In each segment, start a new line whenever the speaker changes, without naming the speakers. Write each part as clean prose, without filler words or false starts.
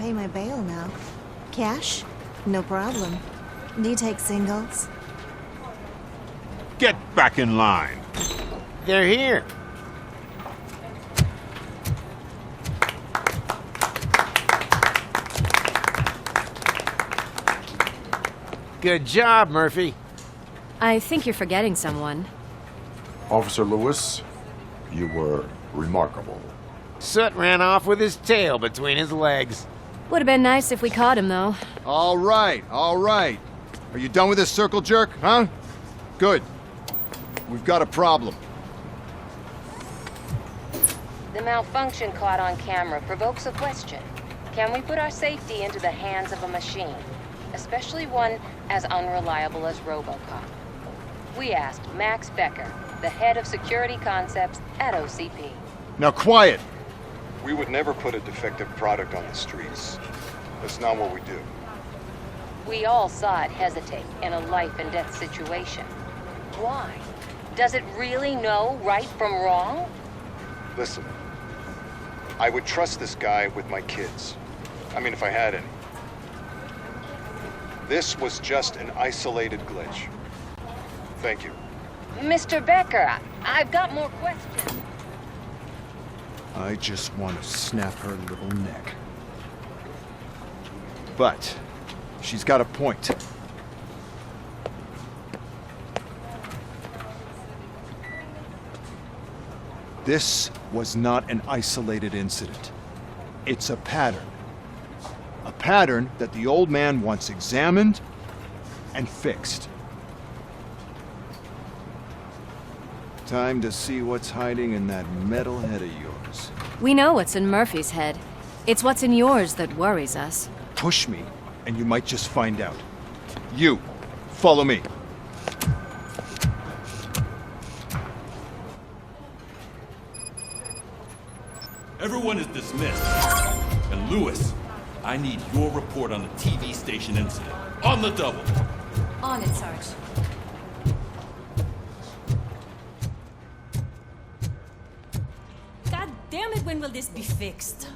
pay my bail now. Cash? No problem. Do you take singles?
Get back in line.
They're here. Good job, Murphy.
I think you're forgetting someone.
Officer Lewis, you were remarkable.
Soot ran off with his tail between his legs.
Would have been nice if we caught him, though.
All right, all right. Are you done with this circle jerk, huh? Good. We've got a problem.
The malfunction caught on camera provokes a question. Can we put our safety into the hands of a machine? Especially one as unreliable as RoboCop. We asked Max Becker, the head of security concepts at OCP.
Now quiet!
We would never put a defective product on the streets. That's not what we do.
We all saw it hesitate in a life-and-death situation. Why? Does it really know right from wrong?
Listen, I would trust this guy with my kids. I mean, if I had any. This was just an isolated glitch. Thank you.
Mr. Becker, I've got more questions.
I just want to snap her little neck. But she's got a point. This was not an isolated incident. It's a pattern. A pattern that the old man wants examined and fixed. Time to see what's hiding in that metal head of yours.
We know what's in Murphy's head. It's what's in yours that worries us.
Push me, and you might just find out. You, follow me.
Everyone is dismissed. And Lewis, I need your report on the TV station incident. On the double.
On it, Sarge.
God damn it, when will this be fixed?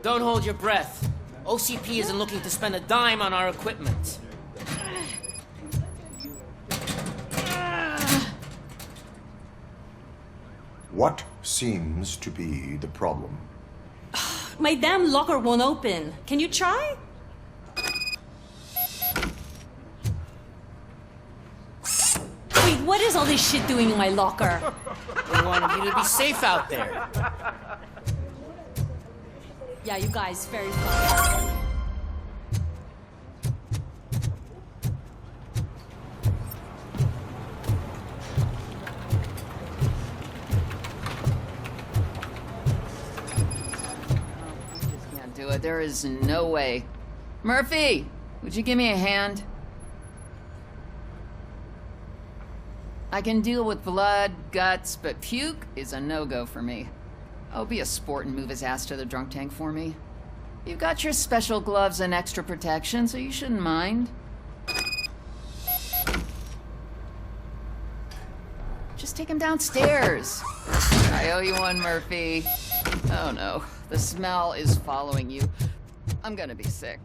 Don't hold your breath. OCP isn't looking to spend a dime on our equipment.
What seems to be the problem?
My damn locker won't open. Can you try? Wait, what is all this shit doing in my locker?
We wanted you to be safe out there.
Yeah, you guys, very fun.
There is no way. Murphy, would you give me a hand? I can deal with blood, guts, but puke is a no-go for me. Oh, be a sport and move his ass to the drunk tank for me. You've got your special gloves and extra protection, so you shouldn't mind. Just take him downstairs. I owe you one, Murphy. Oh no, the smell is following you. I'm gonna be sick.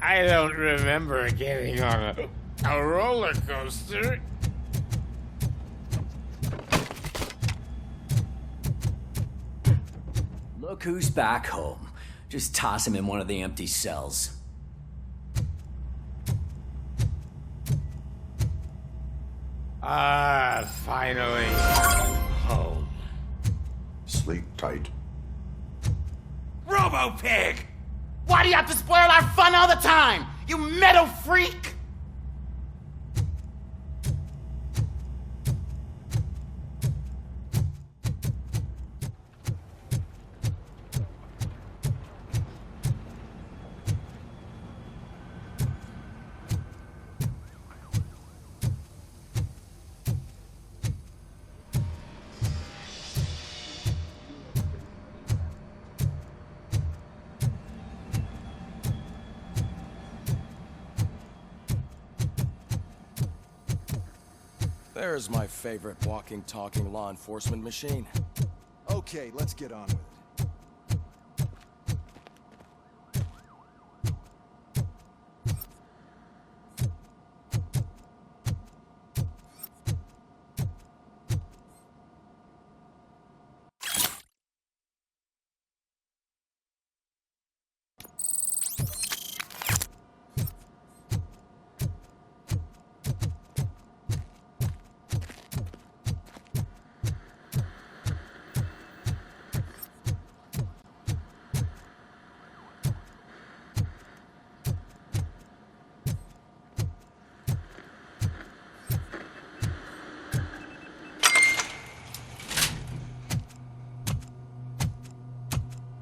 I don't remember getting on a roller coaster.
Look who's back home. Just toss him in one of the empty cells.
Ah, finally. Home.
Sleep tight.
Robo-Pig! Why do you have to spoil our fun all the time? You metal freak!
There's my favorite walking, talking law enforcement machine.
Okay, let's get on with it.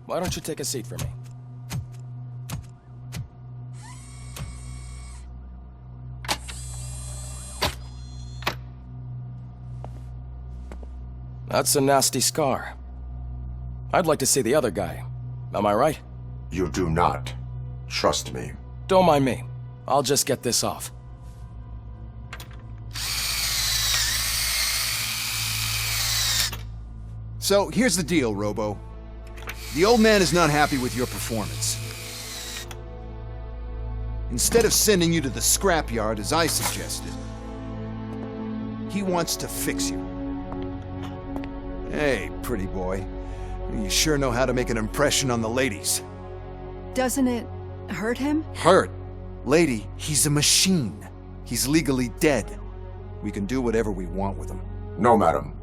why don't you take a seat for me? That's a nasty scar. I'd like to see the other guy. Am I right?
You do not. Trust me.
Don't mind me. I'll just get this off.
So, here's the deal, Robo. The old man is not happy with your performance. Instead of sending you to the scrapyard as I suggested, he wants to fix you. Hey, pretty boy. You sure know how to make an impression on the ladies.
Doesn't it hurt him?
Hurt? Lady, he's a machine. He's legally dead. We can do whatever we want with him.
No, madam.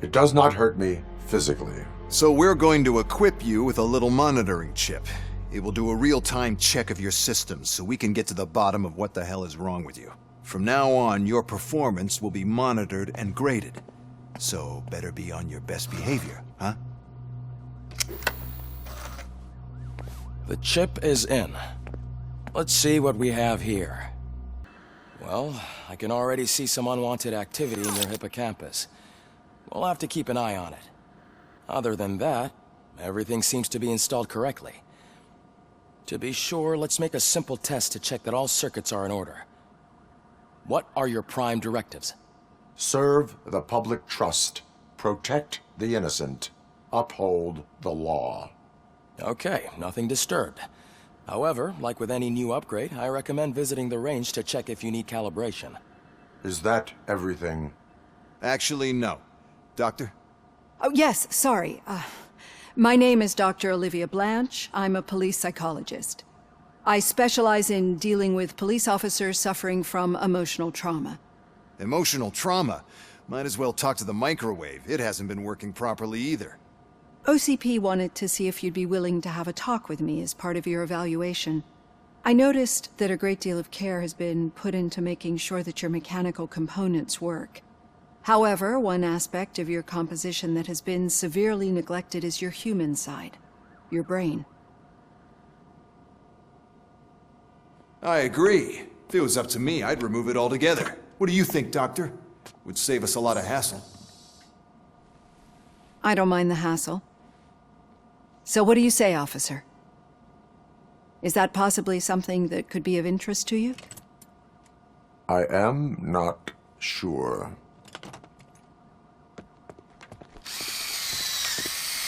It does not hurt me physically.
So we're going to equip you with a little monitoring chip. It will do a real-time check of your systems so we can get to the bottom of what the hell is wrong with you. From now on, your performance will be monitored and graded. So better be on your best behavior, huh?
The chip is in. Let's see what we have here. Well, I can already see some unwanted activity in your hippocampus. We'll have to keep an eye on it. Other than that, everything seems to be installed correctly. To be sure, let's make a simple test to check that all circuits are in order. What are your prime directives?
Serve the public trust. Protect the innocent. Uphold the law.
Okay, nothing disturbed. However, like with any new upgrade, I recommend visiting the range to check if you need calibration.
Is that everything?
Actually, no. Doctor?
Oh, yes, sorry. My name is Dr. Olivia Blanche. I'm a police psychologist. I specialize in dealing with police officers suffering from emotional trauma.
Emotional trauma? Might as well talk to the microwave. It hasn't been working properly either.
OCP wanted to see if you'd be willing to have a talk with me as part of your evaluation. I noticed that a great deal of care has been put into making sure that your mechanical components work. However, one aspect of your composition that has been severely neglected is your human side, your brain.
I agree. If it was up to me, I'd remove it altogether. What do you think, Doctor? Would save us a lot of hassle.
I don't mind the hassle. So what do you say, officer? Is that possibly something that could be of interest to you?
I am not sure.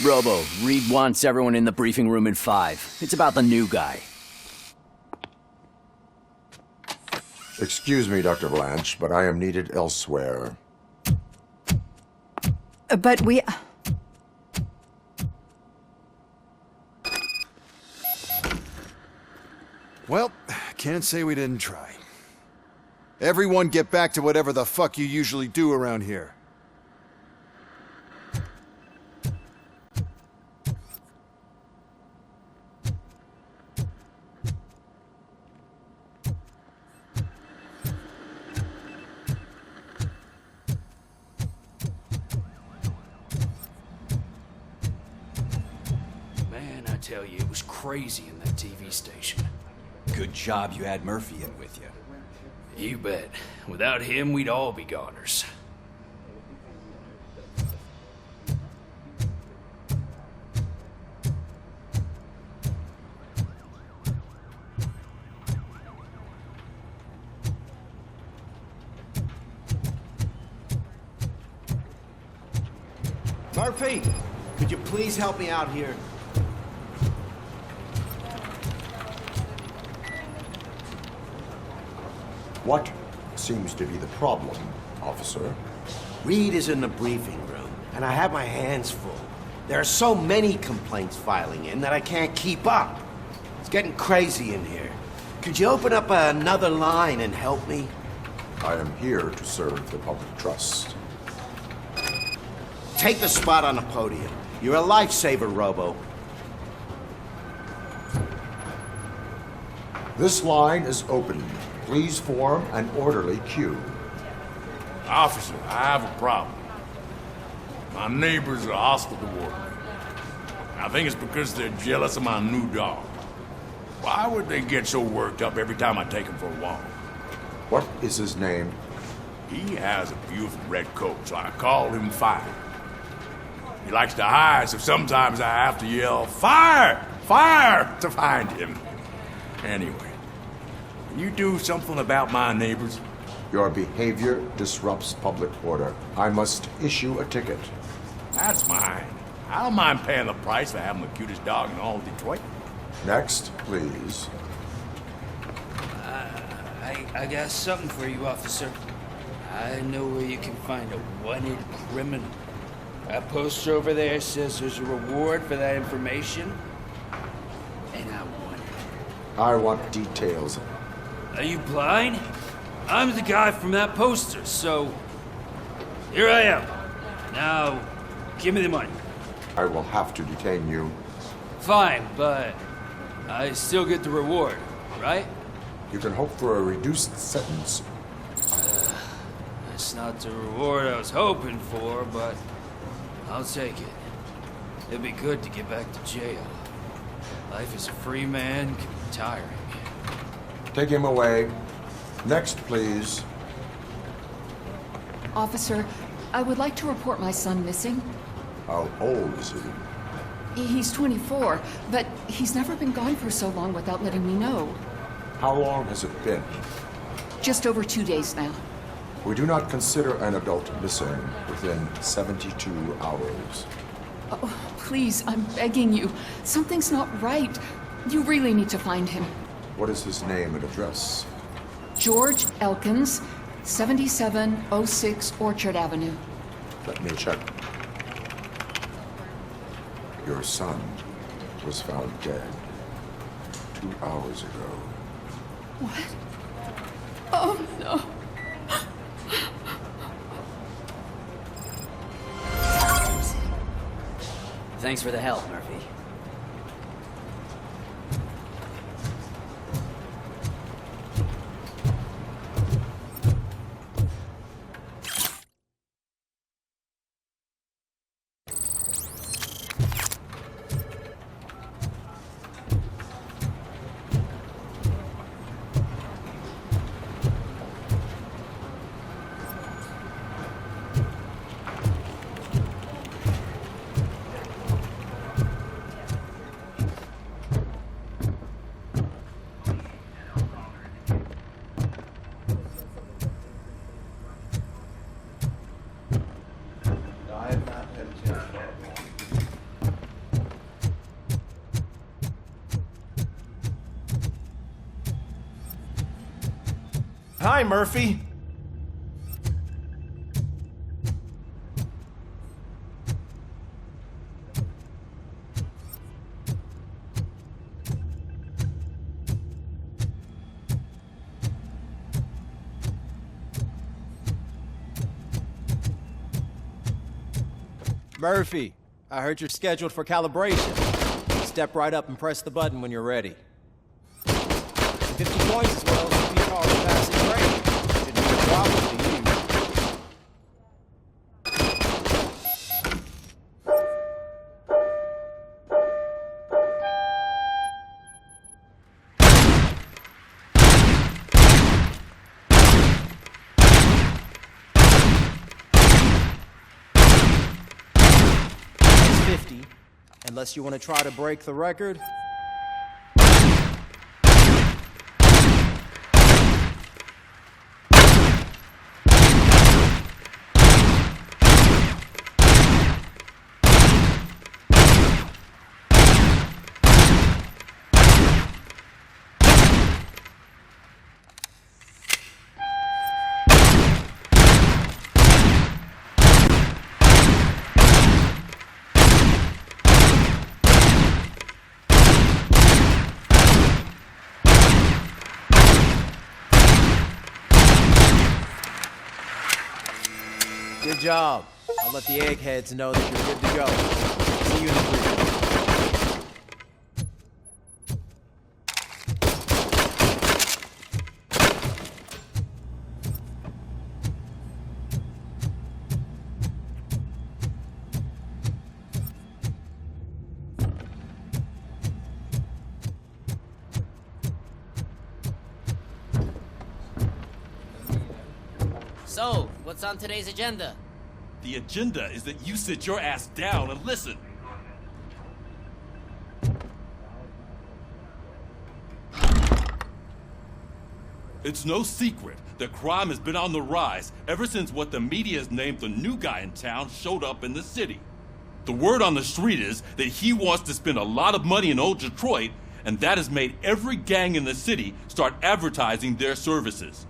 Robo, Reed wants everyone in the briefing room in 5. It's about the new guy.
Excuse me, Dr. Blanche, but I am needed elsewhere.
But we...
Well, can't say we didn't try. Everyone get back to whatever the fuck you usually do around here.
Man, I tell you, it was crazy in that TV station.
Good job you had Murphy in with you.
You bet. Without him, we'd all be goners.
Murphy, could you please help me out here?
What seems to be the problem, officer?
Reed is in the briefing room, and I have my hands full. There are so many complaints filing in that I can't keep up. It's getting crazy in here. Could you open up another line and help me?
I am here to serve the public trust.
Take the spot on the podium. You're a lifesaver, Robo.
This line is open. Please form an orderly queue.
Officer, I have a problem. My neighbors are hostile toward me. I think it's because they're jealous of my new dog. Why would they get so worked up every time I take him for a walk?
What is his name?
He has a beautiful red coat, so I call him Fire. He likes to hide, so sometimes I have to yell, "Fire! Fire!" to find him. Anyway, can you do something about my neighbors?
Your behavior disrupts public order. I must issue a ticket.
That's mine. I don't mind paying the price for having the cutest dog in all of Detroit.
Next, please.
I got something for you, officer. I know where you can find a wanted criminal. That poster over there says there's a reward for that information, and I want it.
I want details.
Are you blind? I'm the guy from that poster, so here I am. Now, give me the money.
I will have to detain you.
Fine, but I still get the reward, right?
You can hope for a reduced sentence.
That's not the reward I was hoping for, but I'll take it. It'd be good to get back to jail. Life as a free man can be tiring.
Take him away. Next, please.
Officer, I would like to report my son missing.
How old is he?
He's 24, but he's never been gone for so long without letting me know.
How long has it been?
Just over 2 days now.
We do not consider an adult missing within 72 hours.
Oh, please, I'm begging you. Something's not right. You really need to find him.
What is his name and address?
George Elkins, 7706 Orchard Avenue.
Let me check. Your son was found dead 2 hours ago.
What? Oh, no.
Thanks for the help, Murphy.
Hi, Murphy.
Murphy, I heard you're scheduled for calibration. Step right up and press the button when you're ready. 50 points as well as a few cars passing range. Shouldn't be a problem to you. That's 50, unless you want to try to break the record. Good job. I'll let the eggheads know that you're good to go. See you in the briefing.
So, what's on today's agenda?
The agenda is that you sit your ass down and listen. It's no secret that crime has been on the rise ever since what the media has named the new guy in town showed up in the city. The word on the street is that he wants to spend a lot of money in old Detroit, and that has made every gang in the city start advertising their services.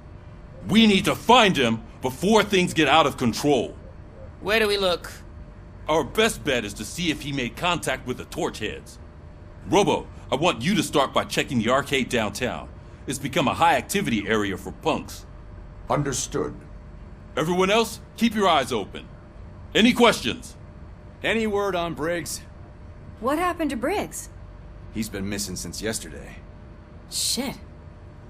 We need to find him before things get out of control.
Where do we look?
Our best bet is to see if he made contact with the Torchheads. Robo, I want you to start by checking the arcade downtown. It's become a high-activity area for punks.
Understood.
Everyone else, keep your eyes open. Any questions?
Any word on Briggs?
What happened to Briggs?
He's been missing since yesterday.
Shit.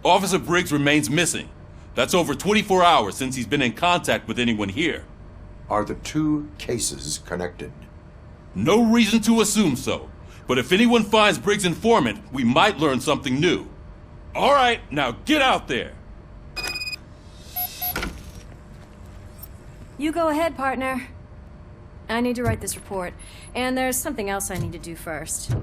Officer Briggs remains missing. That's over 24 hours since he's been in contact with anyone here.
Are the two cases connected?
No reason to assume so. But if anyone finds Briggs' informant, we might learn something new. All right, now get out there.
You go ahead, partner. I need to write this report, and there's something else I need to do first.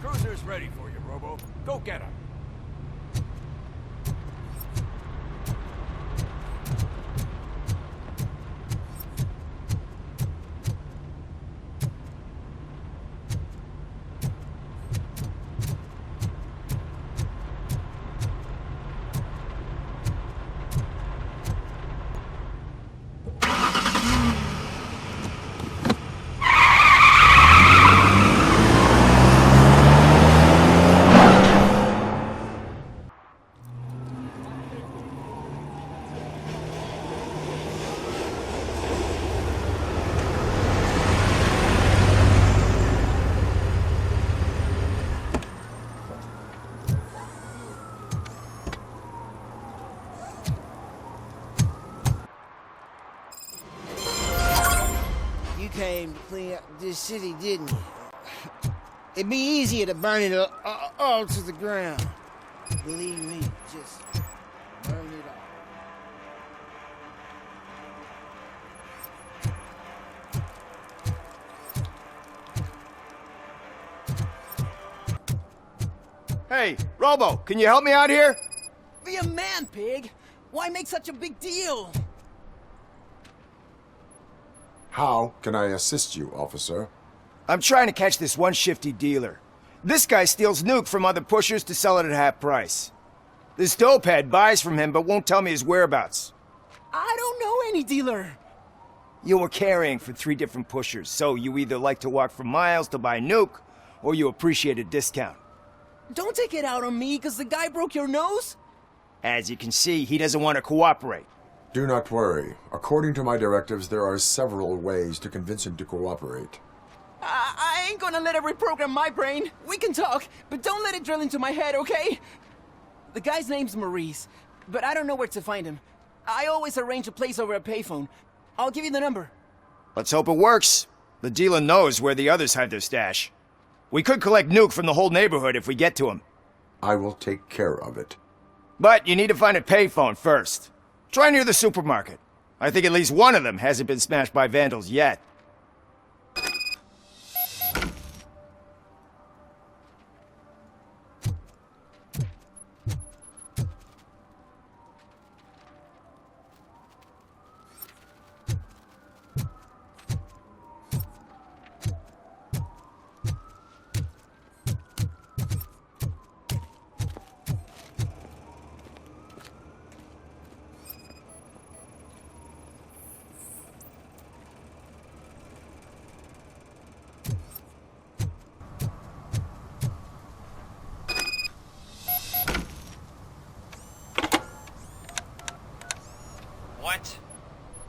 Cruiser's ready for you, Robo. Go get him.
Came to clean up this city, didn't you? It'd be easier to burn it all to the ground. Believe me, just burn it all.
Hey, Robo, can you help me out here?
Be a man, pig! Why make such a big deal?
How can I assist you, officer?
I'm trying to catch this one shifty dealer. This guy steals nuke from other pushers to sell it at half price. This dopehead buys from him but won't tell me his whereabouts.
I don't know any dealer.
You were carrying for 3 different pushers, so you either like to walk for miles to buy nuke, or you appreciate a discount.
Don't take it out on me, because the guy broke your nose?
As you can see, he doesn't want to cooperate.
Do not worry. According to my directives, there are several ways to convince him to cooperate.
I ain't gonna let it reprogram my brain. We can talk, but don't let it drill into my head, okay? The guy's name's Maurice, but I don't know where to find him. I always arrange a place over a payphone. I'll give you the number.
Let's hope it works. The dealer knows where the others hide their stash. We could collect nuke from the whole neighborhood if we get to him.
I will take care of it.
But you need to find a payphone first. Try near the supermarket. I think at least one of them hasn't been smashed by vandals yet.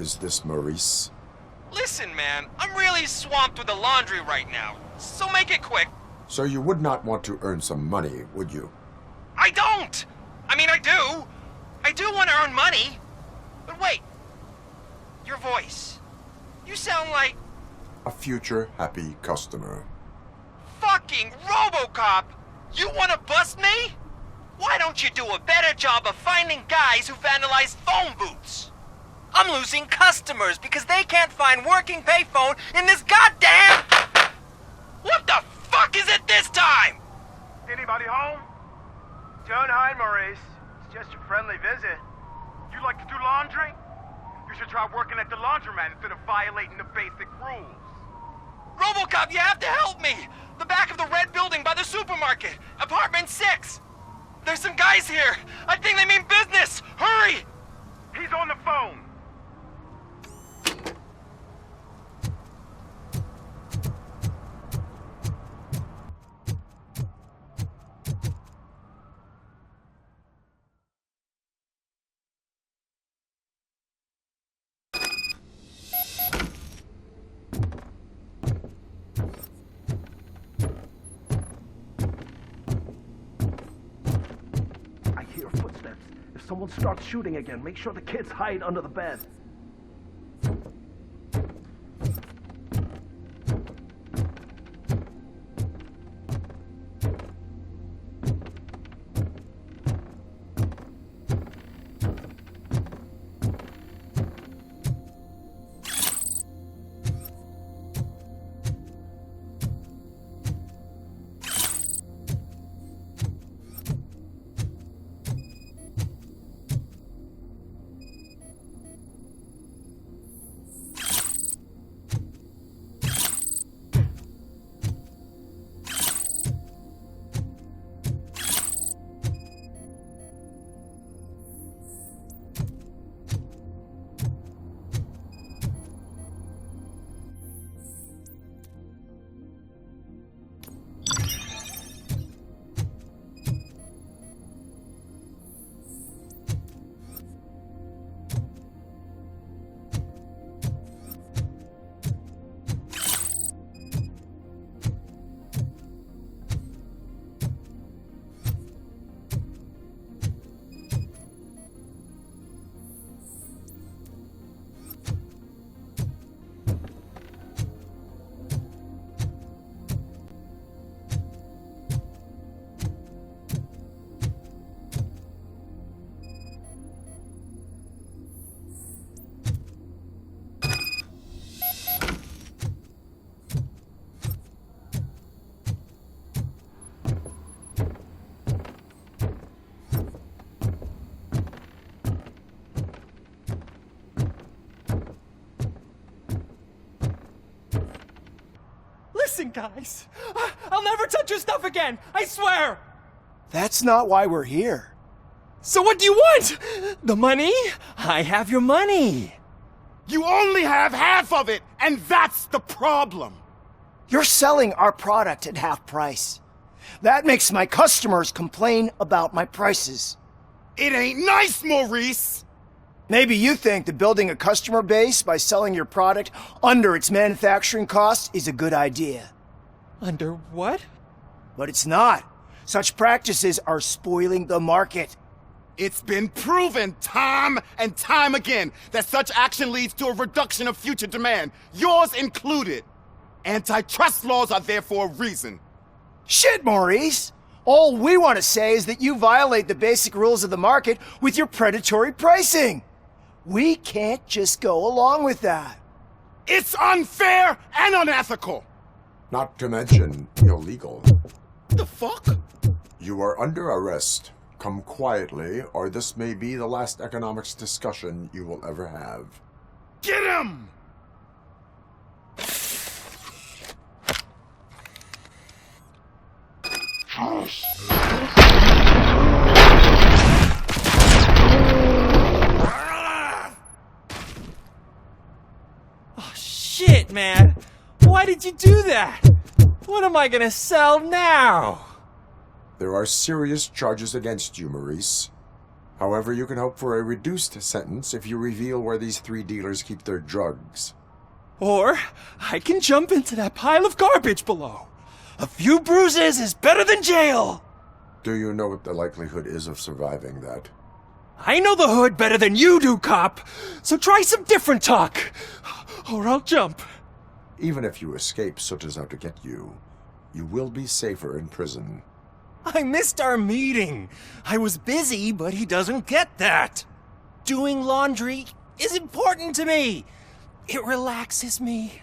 Is this Maurice?
Listen, man, I'm really swamped with the laundry right now, so make it quick.
So you would not want to earn some money, would you?
I don't! I mean, I do. I do want to earn money. But wait. Your voice. You sound like...
A future happy customer.
Fucking RoboCop! You want to bust me? Why don't you do a better job of finding guys who vandalize phone booths? I'm losing customers because they can't find working payphone in this goddamn... What the fuck is it this time?
Anybody home? Don't hide, Maurice. It's just a friendly visit.
You like to do laundry? You should try working at the laundromat instead of violating the basic rules.
RoboCop, you have to help me! The back of the red building by the supermarket. Apartment 6. There's some guys here. I think they mean business. Hurry!
He's on the phone.
If someone starts shooting again, make sure the kids hide under the bed.
Listen, guys. I'll never touch your stuff again. I swear.
That's not why we're here.
So what do you want? The money? I have your money.
You only have half of it, and that's the problem.
You're selling our product at half price. That makes my customers complain about my prices.
It ain't nice, Maurice.
Maybe you think that building a customer base by selling your product under its manufacturing costs is a good idea.
Under what?
But it's not. Such practices are spoiling the market.
It's been proven time and time again that such action leads to a reduction of future demand, yours included. Antitrust laws are there for a reason.
Shit, Maurice! All we want to say is that you violate the basic rules of the market with your predatory pricing. We can't just go along with that.
It's unfair and unethical.
Not to mention illegal.
The fuck?
You are under arrest. Come quietly, or this may be the last economics discussion you will ever have.
Get him!
Oh, shit, man. Why did you do that? What am I gonna sell now?
There are serious charges against you, Maurice. However, you can hope for a reduced sentence if you reveal where these 3 dealers keep their drugs.
Or I can jump into that pile of garbage below. A few bruises is better than jail.
Do you know what the likelihood is of surviving that?
I know the hood better than you do, cop. So try some different talk, or I'll jump.
Even if you escape Soot is out to get you, you will be safer in prison.
I missed our meeting. I was busy, but he doesn't get that. Doing laundry is important to me. It relaxes me.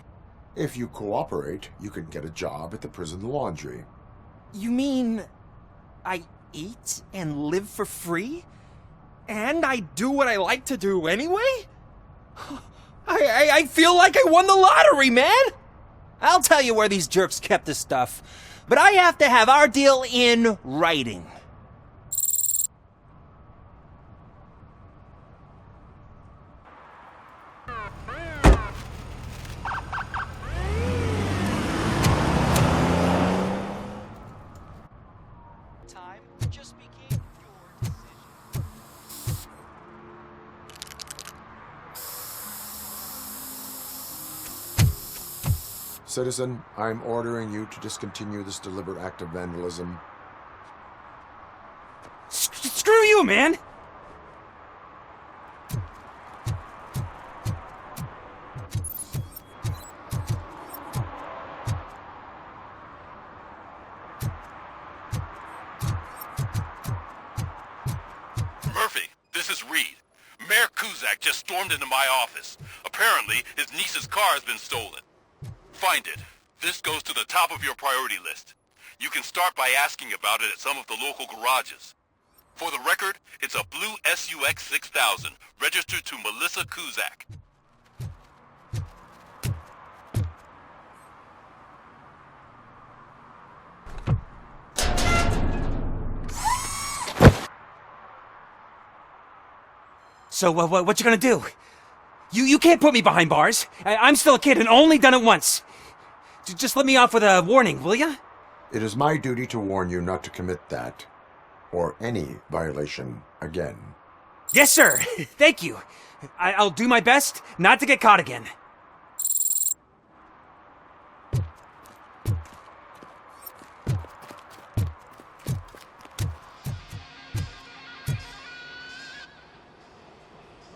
If you cooperate, you can get a job at the prison laundry.
You mean I eat and live for free? And I do what I like to do anyway? I feel like I won the lottery, man! I'll tell you where these jerks kept the stuff, but I have to have our deal in writing.
Citizen, I'm ordering you to discontinue this deliberate act of vandalism.
Screw you, man!
Murphy, this is Reed. Mayor Kuzak just stormed into my office. Apparently, his niece's car has been stolen. Find it. This goes to the top of your priority list. You can start by asking about it at some of the local garages. For the record, it's a blue SUX 6000, registered to Melissa Kuzak.
So, what you gonna do? You can't put me behind bars. I'm still a kid and only done it once. Just let me off with a warning, will ya?
It is my duty to warn you not to commit that, or any violation, again.
Yes, sir. Thank you. I'll do my best not to get caught again.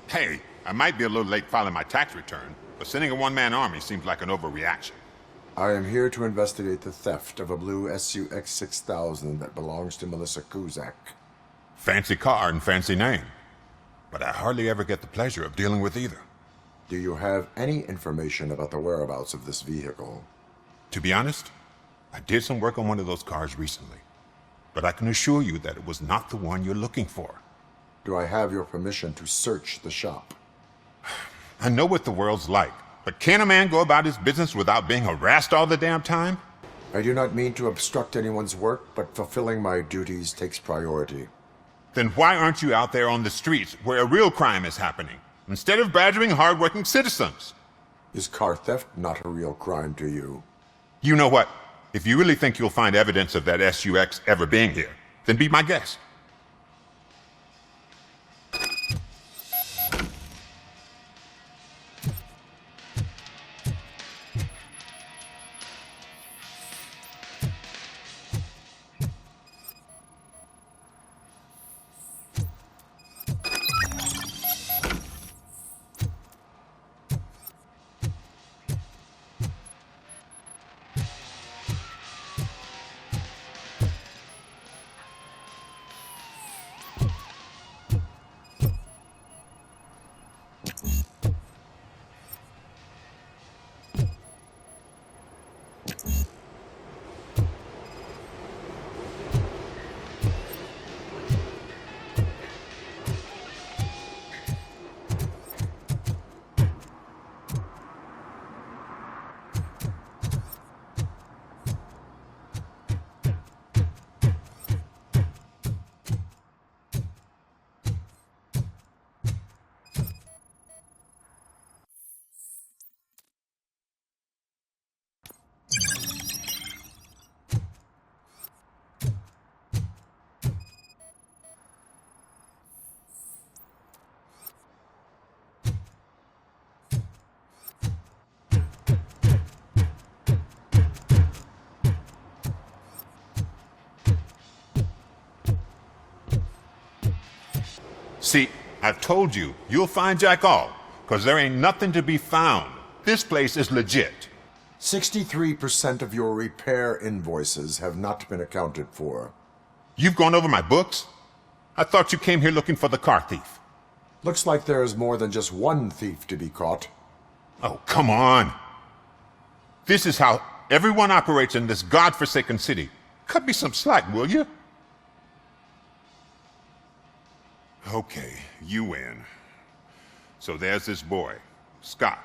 Hey, I might be a little late filing my tax return, but sending a one-man army seems like an overreaction.
I am here to investigate the theft of a blue SUX 6000 that belongs to Melissa Kuzak.
Fancy car and fancy name. But I hardly ever get the pleasure of dealing with either.
Do you have any information about the whereabouts of this vehicle?
To be honest, I did some work on one of those cars recently. But I can assure you that it was not the one you're looking for.
Do I have your permission to search the shop?
I know what the world's like, but can a man go about his business without being harassed all the damn time?
I do not mean to obstruct anyone's work, but fulfilling my duties takes priority.
Then why aren't you out there on the streets where a real crime is happening, instead of badgering hardworking citizens?
Is car theft not a real crime to you?
You know what? If you really think you'll find evidence of that SUX ever being here, then be my guest.
See, I've told you, you'll find Jack all, because there ain't nothing to be found. This place is legit.
63% of your repair invoices have not been accounted for.
You've gone over my books? I thought you came here looking for the car thief.
Looks like there is more than just one thief to be caught.
Oh, come on. This is how everyone operates in this godforsaken city. Cut me some slack, will you? Okay, you win. So there's this boy, Scott.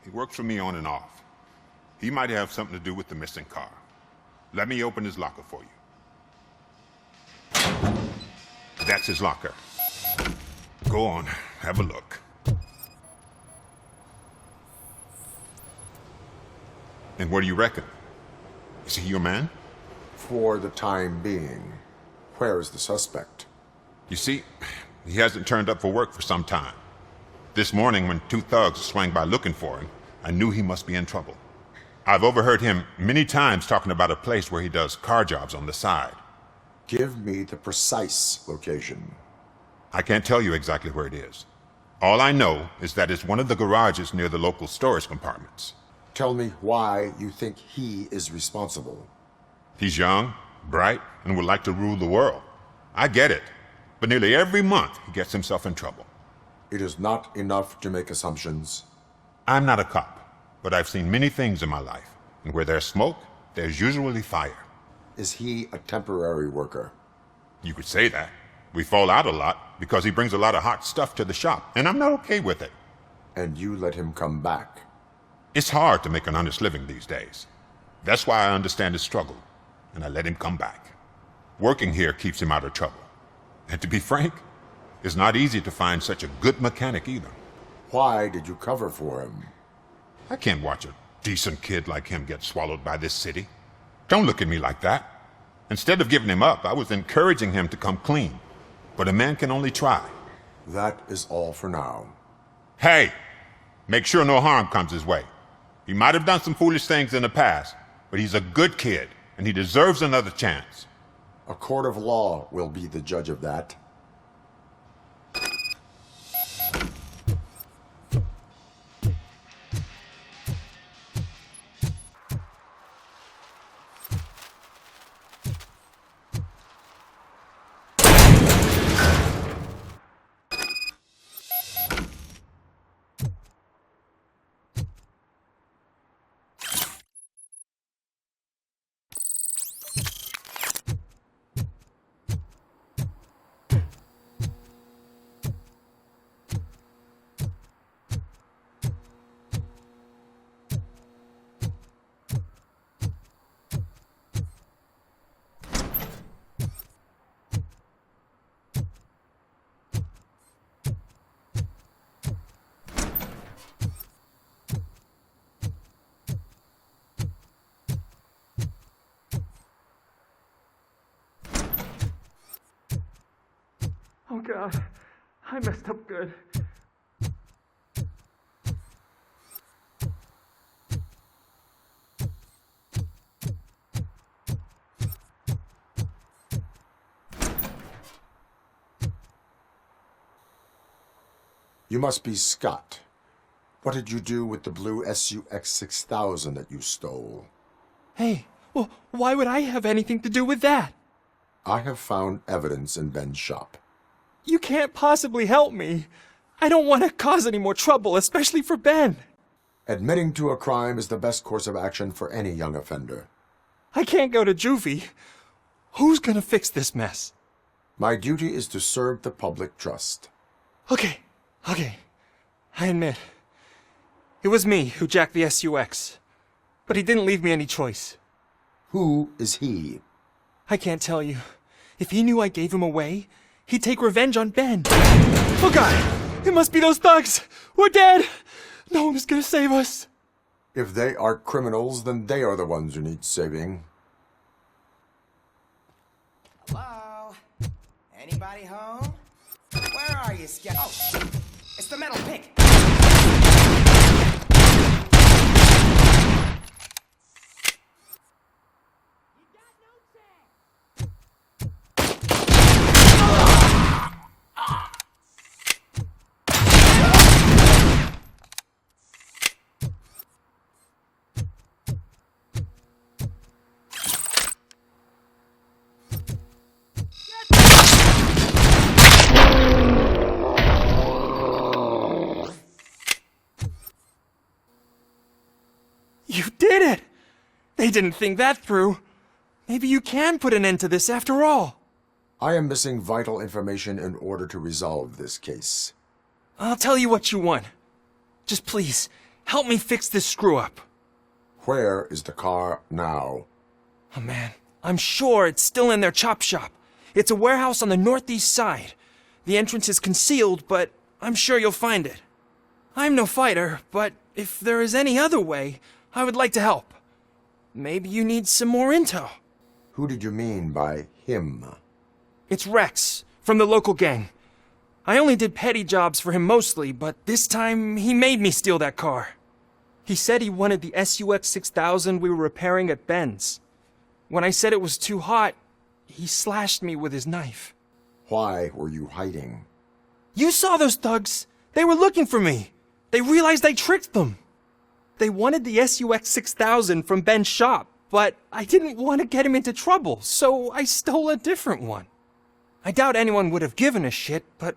He works for me on and off. He might have something to do with the missing car. Let me open his locker for you. That's his locker. Go on, have a look. And what do you reckon? Is he your man?
For the time being. Where is the suspect?
You see, he hasn't turned up for work for some time. This morning, when two thugs swang by looking for him, I knew he must be in trouble. I've overheard him many times talking about a place where he does car jobs on the side.
Give me the precise location.
I can't tell you exactly where it is. All I know is that it's one of the garages near the local storage compartments.
Tell me why you think he is responsible.
He's young, bright, and would like to rule the world. I get it. But nearly every month, he gets himself in trouble.
It is not enough to make assumptions.
I'm not a cop, but I've seen many things in my life. And where there's smoke, there's usually fire.
Is he a temporary worker?
You could say that. We fall out a lot because he brings a lot of hot stuff to the shop, and I'm not okay with it.
And you let him come back?
It's hard to make an honest living these days. That's why I understand his struggle, and I let him come back. Working here keeps him out of trouble. And to be frank, it's not easy to find such a good mechanic either.
Why did you cover for him?
I can't watch a decent kid like him get swallowed by this city. Don't look at me like that. Instead of giving him up, I was encouraging him to come clean. But a man can only try.
That is all for now.
Hey, make sure no harm comes his way. He might have done some foolish things in the past, but he's a good kid, and he deserves another chance.
A court of law will be the judge of that.
Oh God, I messed up good.
You must be Scott. What did you do with the blue SUX 6000 that you stole?
Hey, well, why would I have anything to do with that?
I have found evidence in Ben's shop.
You can't possibly help me. I don't want to cause any more trouble, especially for Ben.
Admitting to a crime is the best course of action for any young offender.
I can't go to juvie. Who's gonna fix this mess?
My duty is to serve the public trust.
Okay. I admit. It was me who jacked the SUX. But he didn't leave me any choice.
Who is he?
I can't tell you. If he knew I gave him away, he'd take revenge on Ben. Oh God! It must be those thugs! We're dead! No one is gonna save us!
If they are criminals, then they are the ones who need saving.
Hello? Anybody home? Where are you, Scout? Oh, it's the metal pig!
They didn't think that through. Maybe you can put an end to this after all.
I am missing vital information in order to resolve this case.
I'll tell you what you want. Just please, help me fix this screw-up.
Where is the car now?
Oh man, I'm sure it's still in their chop shop. It's a warehouse on the northeast side. The entrance is concealed, but I'm sure you'll find it. I'm no fighter, but if there is any other way, I would like to help. Maybe you need some more intel.
Who did you mean by him?
It's Rex, from the local gang. I only did petty jobs for him mostly, but this time he made me steal that car. He said he wanted the SUX 6000 we were repairing at Ben's. When I said it was too hot, he slashed me with his knife.
Why were you hiding?
You saw those thugs. They were looking for me. They realized I tricked them. They wanted the SUX 6000 from Ben's shop, but I didn't want to get him into trouble, so I stole a different one. I doubt anyone would have given a shit, but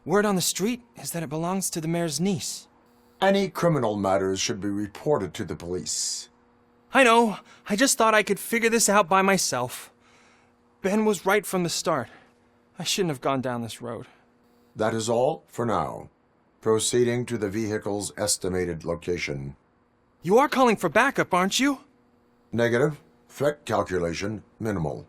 word on the street is that it belongs to the mayor's niece.
Any criminal matters should be reported to the police.
I know. I just thought I could figure this out by myself. Ben was right from the start. I shouldn't have gone down this road.
That is all for now. Proceeding to the vehicle's estimated location.
You are calling for backup, aren't you?
Negative. Threat calculation minimal.